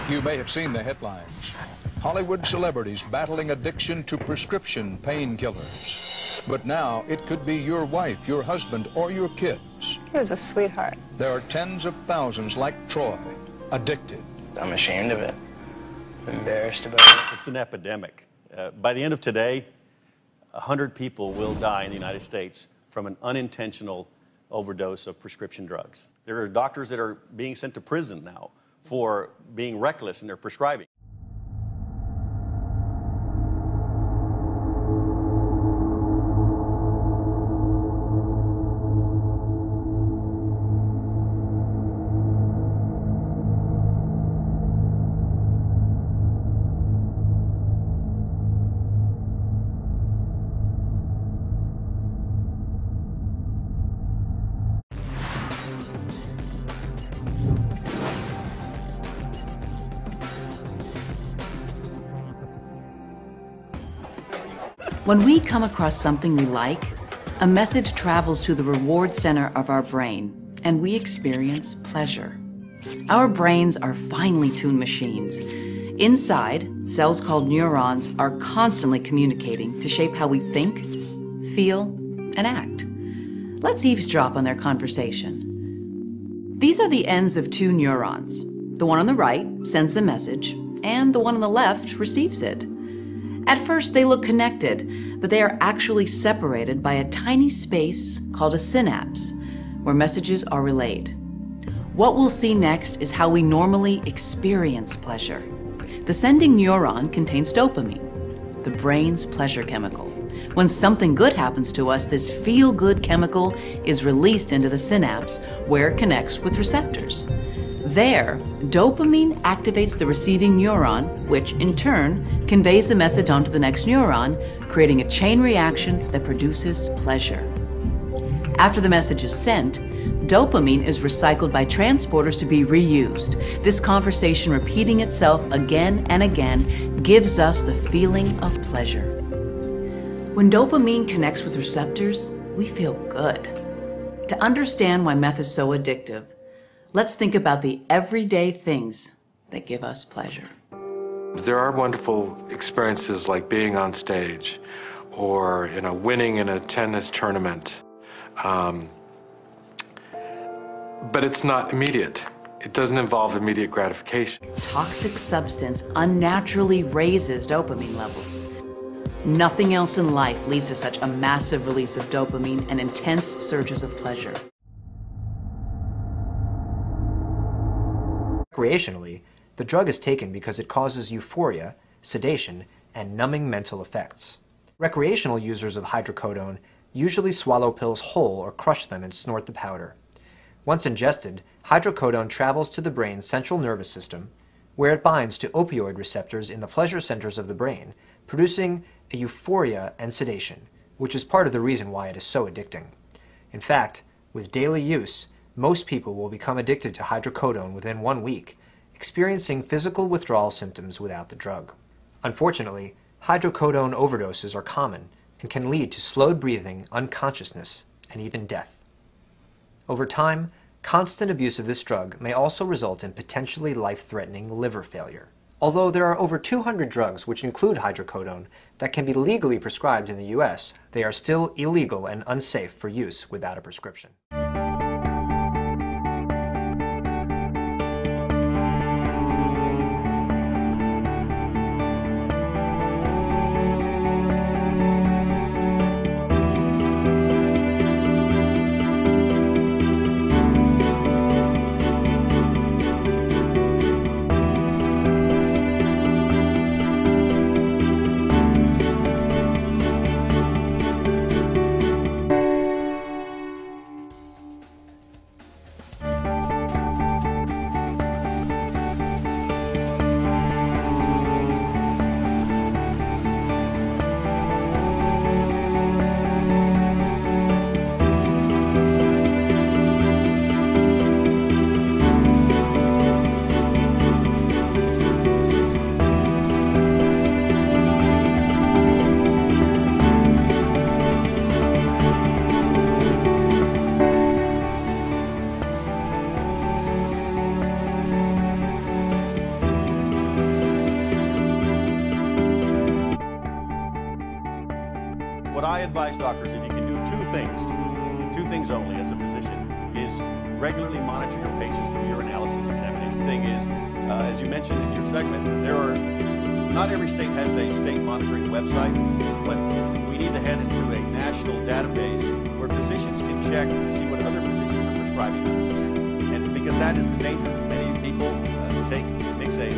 You may have seen the headlines. Hollywood celebrities battling addiction to prescription painkillers. But now it could be your wife, your husband, or your kids. He was a sweetheart. There are tens of thousands like Troy, addicted. I'm ashamed of it. Embarrassed about it. It's an epidemic. By the end of today, 100 people will die in the United States from an unintentional overdose of prescription drugs. There are doctors that are being sent to prison now for being reckless in their prescribing. When we come across something we like, a message travels to the reward center of our brain, and we experience pleasure. Our brains are finely tuned machines. Inside, cells called neurons are constantly communicating to shape how we think, feel, and act. Let's eavesdrop on their conversation. These are the ends of two neurons. The one on the right sends a message, and the one on the left receives it. At first, they look connected, but they are actually separated by a tiny space called a synapse, where messages are relayed. What we'll see next is how we normally experience pleasure. The sending neuron contains dopamine, the brain's pleasure chemical. When something good happens to us, this feel-good chemical is released into the synapse, where it connects with receptors. There, dopamine activates the receiving neuron, which in turn conveys the message onto the next neuron, creating a chain reaction that produces pleasure. After the message is sent, dopamine is recycled by transporters to be reused. This conversation repeating itself again and again gives us the feeling of pleasure. When dopamine connects with receptors, we feel good. To understand why meth is so addictive, let's think about the everyday things that give us pleasure. There are wonderful experiences like being on stage or, winning in a tennis tournament. But it's not immediate. It doesn't involve immediate gratification. Toxic substance unnaturally raises dopamine levels. Nothing else in life leads to such a massive release of dopamine and intense surges of pleasure. Recreationally, the drug is taken because it causes euphoria, sedation, and numbing mental effects. Recreational users of hydrocodone usually swallow pills whole or crush them and snort the powder. Once ingested, hydrocodone travels to the brain's central nervous system, where it binds to opioid receptors in the pleasure centers of the brain, producing a euphoria and sedation, which is part of the reason why it is so addicting. In fact, with daily use, most people will become addicted to hydrocodone within 1 week, experiencing physical withdrawal symptoms without the drug. Unfortunately, hydrocodone overdoses are common and can lead to slowed breathing, unconsciousness, and even death. Over time, constant abuse of this drug may also result in potentially life-threatening liver failure. Although there are over 200 drugs which include hydrocodone that can be legally prescribed in the US, they are still illegal and unsafe for use without a prescription. I advise doctors, if you can do two things only as a physician, is regularly monitor your patients through urinalysis examination. The thing is, as you mentioned in your segment, not every state has a state monitoring website, but we need to head into a national database where physicians can check to see what other physicians are prescribing us. And because that is the danger. Many people mix a